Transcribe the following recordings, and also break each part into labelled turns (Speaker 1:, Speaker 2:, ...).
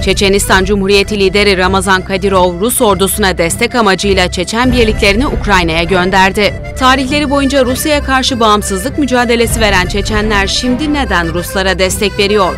Speaker 1: Çeçenistan Cumhuriyeti lideri Ramazan Kadyrov, Rus ordusuna destek amacıyla Çeçen birliklerini Ukrayna'ya gönderdi. Tarihleri boyunca Rusya'ya karşı bağımsızlık mücadelesi veren Çeçenler şimdi neden Ruslara destek veriyor?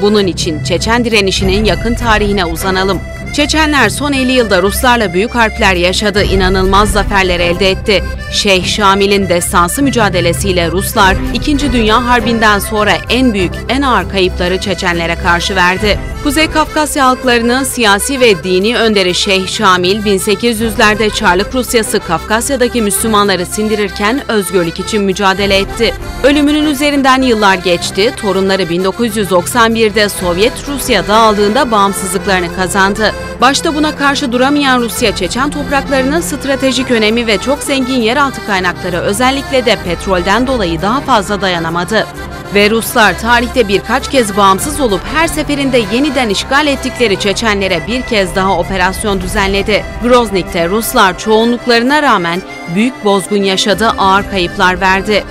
Speaker 1: Bunun için Çeçen direnişinin yakın tarihine uzanalım. Çeçenler son 50 yılda Ruslarla büyük harpler yaşadı, inanılmaz zaferler elde etti. Şeyh Şamil'in destansı mücadelesiyle Ruslar, 2. Dünya Harbi'nden sonra en büyük, en ağır kayıpları Çeçenlere karşı verdi. Kuzey Kafkasya halklarının siyasi ve dini önderi Şeyh Şamil, 1800'lerde Çarlık Rusyası Kafkasya'daki Müslümanları sindirirken özgürlük için mücadele etti. Ölümünün üzerinden yıllar geçti, torunları 1991'de Sovyet Rusya dağıldığında bağımsızlıklarını kazandı. Başta buna karşı duramayan Rusya, Çeçen topraklarının stratejik önemi ve çok zengin yeraltı kaynakları, özellikle de petrolden dolayı daha fazla dayanamadı. Ve Ruslar tarihte birkaç kez bağımsız olup her seferinde yeniden işgal ettikleri Çeçenlere bir kez daha operasyon düzenledi. Groznik'te Ruslar çoğunluklarına rağmen büyük bozgun yaşadı, ağır kayıplar verdi.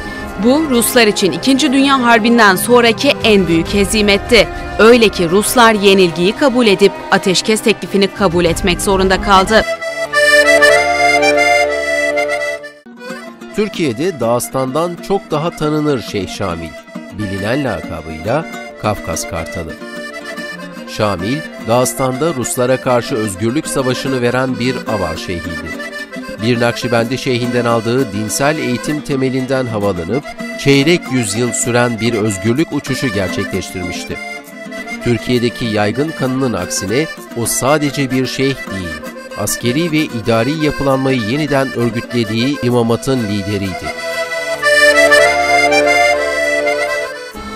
Speaker 1: Bu Ruslar için 2. Dünya Harbi'nden sonraki en büyük hezimetti. Öyle ki Ruslar yenilgiyi kabul edip ateşkes teklifini kabul etmek zorunda kaldı.
Speaker 2: Türkiye'de Dağıstan'dan çok daha tanınır Şeyh Şamil, bilinen lakabıyla Kafkas Kartalı. Şamil, Dağıstan'da Ruslara karşı özgürlük savaşını veren bir avar şeyhiydi. Bir Nakşibendi şeyhinden aldığı dinsel eğitim temelinden havalanıp, çeyrek yüzyıl süren bir özgürlük uçuşu gerçekleştirmişti. Türkiye'deki yaygın kanının aksine o sadece bir şeyh değil, askeri ve idari yapılanmayı yeniden örgütlediği imamatın lideriydi.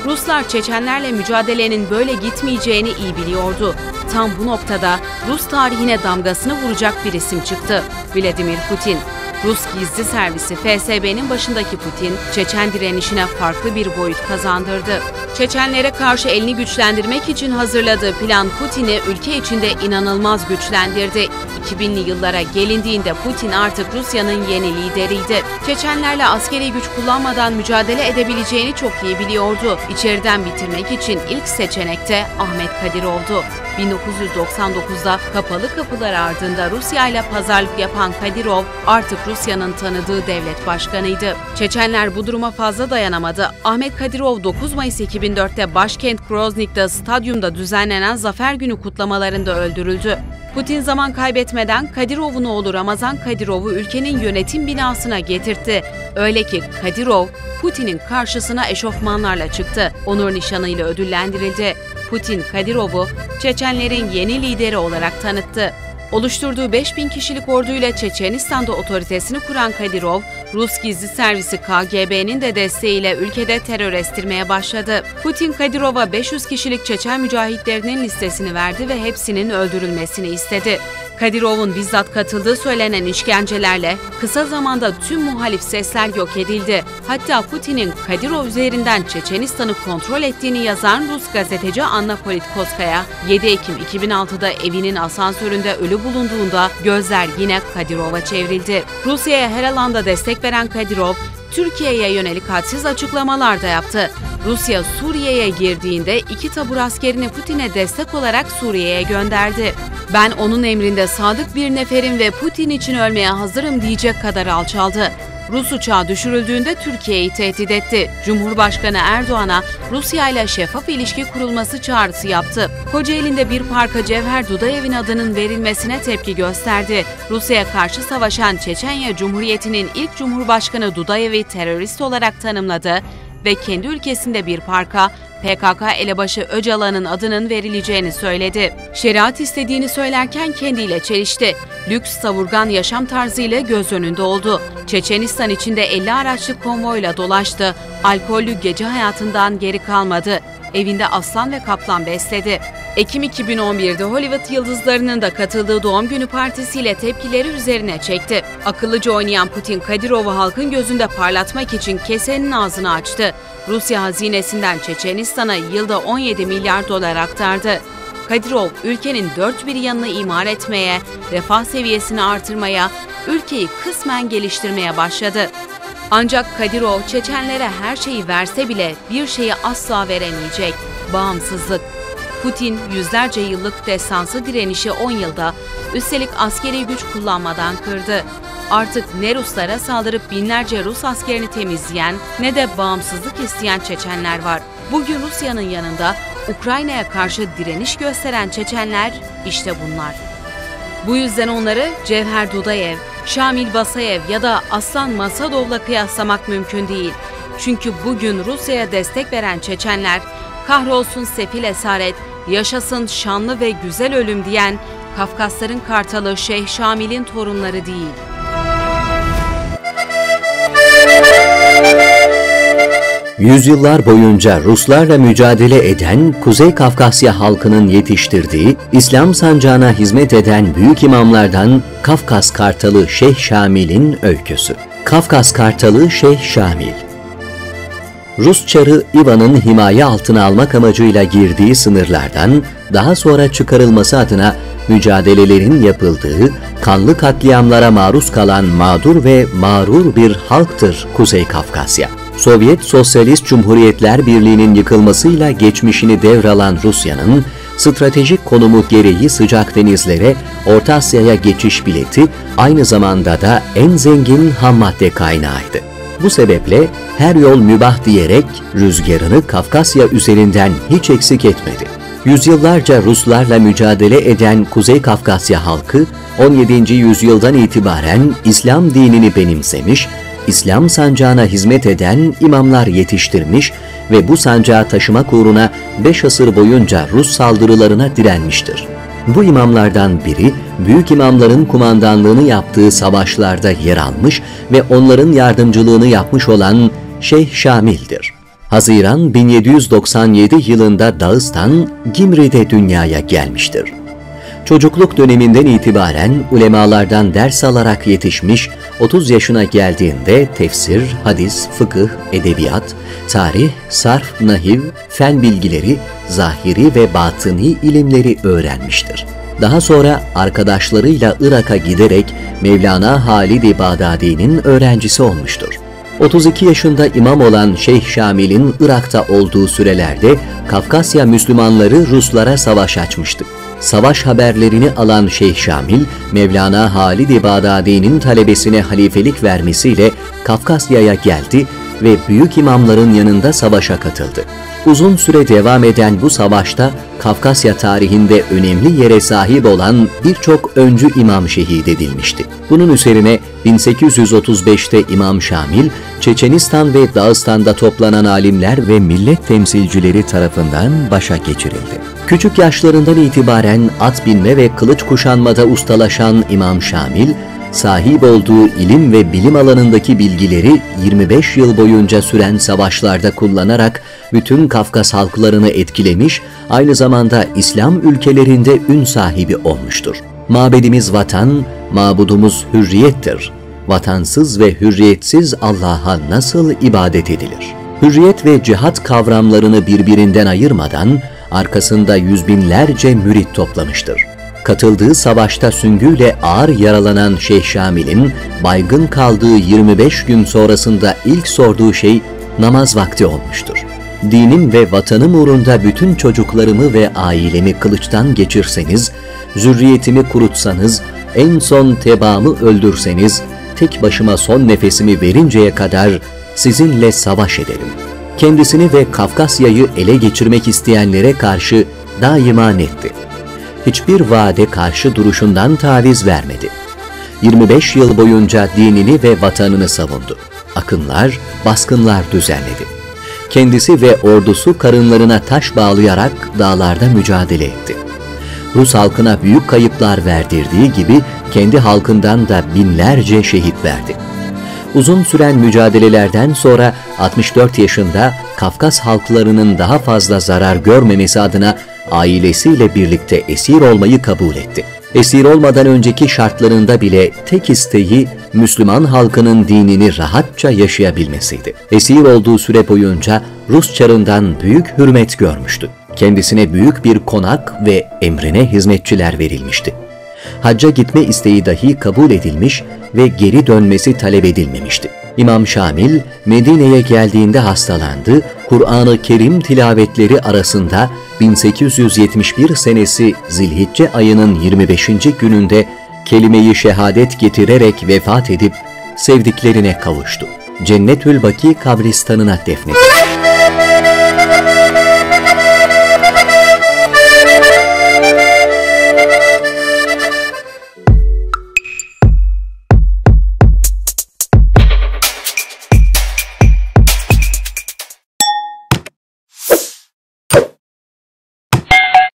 Speaker 1: Ruslar Çeçenlerle mücadelenin böyle gitmeyeceğini iyi biliyordu. Tam bu noktada Rus tarihine damgasını vuracak bir isim çıktı: Vladimir Putin. Rus gizli servisi FSB'nin başındaki Putin, Çeçen direnişine farklı bir boyut kazandırdı. Çeçenlere karşı elini güçlendirmek için hazırladığı plan Putin'i ülke içinde inanılmaz güçlendirdi. 2000'li yıllara gelindiğinde Putin artık Rusya'nın yeni lideriydi. Çeçenlerle askeri güç kullanmadan mücadele edebileceğini çok iyi biliyordu. İçeriden bitirmek için ilk seçenek de Ahmet Kadirov'du. 1999'da kapalı kapılar ardında Rusya ile pazarlık yapan Kadyrov artık Rusya'nın tanıdığı devlet başkanıydı. Çeçenler bu duruma fazla dayanamadı. Ahmet Kadyrov 9 Mayıs 2004'te başkent Groznik'te stadyumda düzenlenen Zafer Günü kutlamalarında öldürüldü. Putin zaman kaybetmeden Kadyrov'un oğlu Ramazan Kadyrov'u ülkenin yönetim binasına getirtti. Öyle ki Kadyrov, Putin'in karşısına eşofmanlarla çıktı. Onur nişanıyla ödüllendirildi. Putin, Kadyrov'u Çeçenlerin yeni lideri olarak tanıttı. Oluşturduğu 5000 kişilik orduyla Çeçenistan'da otoritesini kuran Kadyrov, Rus gizli servisi KGB'nin de desteğiyle ülkede terör estirmeye başladı. Putin, Kadyrov'a 500 kişilik Çeçen mücahitlerinin listesini verdi ve hepsinin öldürülmesini istedi. Kadyrov'un bizzat katıldığı söylenen işkencelerle kısa zamanda tüm muhalif sesler yok edildi. Hatta Putin'in Kadyrov üzerinden Çeçenistan'ı kontrol ettiğini yazan Rus gazeteci Anna Politkovskaya, 7 Ekim 2006'da evinin asansöründe ölü bulunduğunda gözler yine Kadyrov'a çevrildi. Rusya'ya her alanda destek veren Kadyrov, Türkiye'ye yönelik hadsiz açıklamalar da yaptı. Rusya Suriye'ye girdiğinde 2 tabur askerini Putin'e destek olarak Suriye'ye gönderdi. "Ben onun emrinde sadık bir neferim ve Putin için ölmeye hazırım" diyecek kadar alçaldı. Rus uçağı düşürüldüğünde Türkiye'yi tehdit etti. Cumhurbaşkanı Erdoğan'a Rusya ile şeffaf ilişki kurulması çağrısı yaptı. Kocaeli'nde bir parka Cevher Dudayev'in adının verilmesine tepki gösterdi. Rusya'ya karşı savaşan Çeçenya Cumhuriyeti'nin ilk Cumhurbaşkanı Dudayev'i terörist olarak tanımladı ve kendi ülkesinde bir parka PKK elebaşı Öcalan'ın adının verileceğini söyledi. Şeriat istediğini söylerken kendiyle çelişti. Lüks, savurgan yaşam tarzıyla göz önünde oldu. Çeçenistan içinde 50 araçlı konvoyla dolaştı. Alkollü gece hayatından geri kalmadı. Evinde aslan ve kaplan besledi. Ekim 2011'de Hollywood yıldızlarının da katıldığı doğum günü partisiyle tepkileri üzerine çekti. Akıllıca oynayan Putin, Kadyrov'u halkın gözünde parlatmak için kesenin ağzını açtı. Rusya hazinesinden Çeçenistan'a yılda 17 milyar dolar aktardı. Kadyrov, ülkenin dört bir yanını imar etmeye, refah seviyesini artırmaya, ülkeyi kısmen geliştirmeye başladı. Ancak Kadyrov, Çeçenlere her şeyi verse bile bir şeyi asla veremeyecek: bağımsızlık. Putin yüzlerce yıllık destansı direnişi 10 yılda, üstelik askeri güç kullanmadan kırdı. Artık ne Ruslara saldırıp binlerce Rus askerini temizleyen ne de bağımsızlık isteyen Çeçenler var. Bugün Rusya'nın yanında Ukrayna'ya karşı direniş gösteren Çeçenler işte bunlar. Bu yüzden onları Cevher Dudayev, Şamil Basayev ya da Aslan Masadov'la kıyaslamak mümkün değil. Çünkü bugün Rusya'ya destek veren Çeçenler, kahrolsun sefil esaret, yaşasın şanlı ve güzel ölüm diyen Kafkasların Kartalı Şeyh Şamil'in torunları değil.
Speaker 3: Yüzyıllar boyunca Ruslarla mücadele eden Kuzey Kafkasya halkının yetiştirdiği, İslam sancağına hizmet eden büyük imamlardan Kafkas Kartalı Şeyh Şamil'in öyküsü. Kafkas Kartalı Şeyh Şamil, Rus Çarı İvan'ın himaye altına almak amacıyla girdiği sınırlardan daha sonra çıkarılması adına mücadelelerin yapıldığı, kanlı katliamlara maruz kalan mağdur ve mağrur bir halktır Kuzey Kafkasya. Sovyet Sosyalist Cumhuriyetler Birliği'nin yıkılmasıyla geçmişini devralan Rusya'nın stratejik konumu gereği sıcak denizlere, Orta Asya'ya geçiş bileti, aynı zamanda da en zengin hammadde kaynağıydı. Bu sebeple her yol mübah diyerek rüzgarını Kafkasya üzerinden hiç eksik etmedi. Yüzyıllarca Ruslarla mücadele eden Kuzey Kafkasya halkı 17. yüzyıldan itibaren İslam dinini benimsemiş, İslam sancağına hizmet eden imamlar yetiştirmiş ve bu sancağı taşımak uğruna 5 asır boyunca Rus saldırılarına direnmiştir. Bu imamlardan biri, büyük imamların kumandanlığını yaptığı savaşlarda yer almış ve onların yardımcılığını yapmış olan Şeyh Şamil'dir. Haziran 1797 yılında Dağıstan, Gimri'de dünyaya gelmiştir. Çocukluk döneminden itibaren ulemalardan ders alarak yetişmiş, 30 yaşına geldiğinde tefsir, hadis, fıkıh, edebiyat, tarih, sarf, nahiv, fen bilgileri, zahiri ve batıni ilimleri öğrenmiştir. Daha sonra arkadaşlarıyla Irak'a giderek Mevlana Halid-i Bağdadi'nin öğrencisi olmuştur. 32 yaşında imam olan Şeyh Şamil'in Irak'ta olduğu sürelerde Kafkasya Müslümanları Ruslara savaş açmıştı. Savaş haberlerini alan Şeyh Şamil, Mevlana Halid-i Bağdadi'nin talebesine halifelik vermesiyle Kafkasya'ya geldi ve büyük imamların yanında savaşa katıldı. Uzun süre devam eden bu savaşta Kafkasya tarihinde önemli yere sahip olan birçok öncü imam şehit edilmişti. Bunun üzerine 1835'te İmam Şamil, Çeçenistan ve Dağıstan'da toplanan alimler ve millet temsilcileri tarafından başa geçirildi. Küçük yaşlarından itibaren at binme ve kılıç kuşanmada ustalaşan İmam Şamil, sahip olduğu ilim ve bilim alanındaki bilgileri 25 yıl boyunca süren savaşlarda kullanarak bütün Kafkas halklarını etkilemiş, aynı zamanda İslam ülkelerinde ün sahibi olmuştur. Mabedimiz vatan, mabudumuz hürriyettir. Vatansız ve hürriyetsiz Allah'a nasıl ibadet edilir? Hürriyet ve cihat kavramlarını birbirinden ayırmadan arkasında yüz binlerce mürit toplamıştır. Katıldığı savaşta süngüyle ağır yaralanan Şeyh Şamil'in baygın kaldığı 25 gün sonrasında ilk sorduğu şey namaz vakti olmuştur. Dinim ve vatanım uğrunda bütün çocuklarımı ve ailemi kılıçtan geçirseniz, zürriyetimi kurutsanız, en son tebaamı öldürseniz, tek başıma son nefesimi verinceye kadar sizinle savaş ederim. Kendisini ve Kafkasya'yı ele geçirmek isteyenlere karşı daima netti. Hiçbir vaade karşı duruşundan taviz vermedi. 25 yıl boyunca dinini ve vatanını savundu. Akınlar, baskınlar düzenledi. Kendisi ve ordusu karınlarına taş bağlayarak dağlarda mücadele etti. Rus halkına büyük kayıplar verdirdiği gibi kendi halkından da binlerce şehit verdi. Uzun süren mücadelelerden sonra 64 yaşında Kafkas halklarının daha fazla zarar görmemesi adına ailesiyle birlikte esir olmayı kabul etti. Esir olmadan önceki şartlarında bile tek isteği Müslüman halkının dinini rahatça yaşayabilmesiydi. Esir olduğu süre boyunca Rus Çarından büyük hürmet görmüştü. Kendisine büyük bir konak ve emrine hizmetçiler verilmişti. Hacca gitme isteği dahi kabul edilmiş ve geri dönmesi talep edilmemişti. İmam Şamil, Medine'ye geldiğinde hastalandı, Kur'an-ı Kerim tilavetleri arasında 1871 senesi Zilhicce ayının 25. gününde kelime-i şehadet getirerek vefat edip sevdiklerine kavuştu. Cennetül Baki kabristanına defnedildi.